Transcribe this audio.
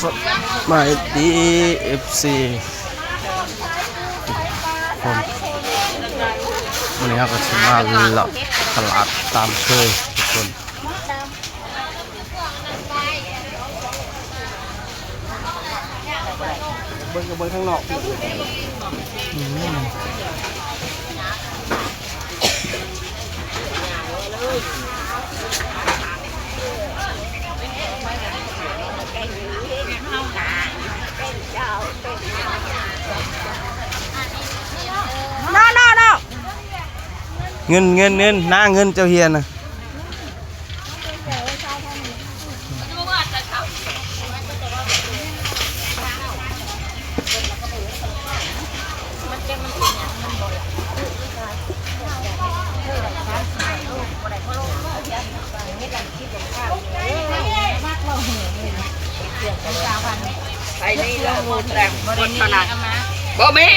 สบายดีเอฟซีคนวันนี้เราก็จะมาเลาะตลาดตามเคยทุกคนเบิ้งข้างนอกเงินหน้าเงินเจ้าเฮียนะไปนี่เราหมดแรงหมดขนาดบ่มี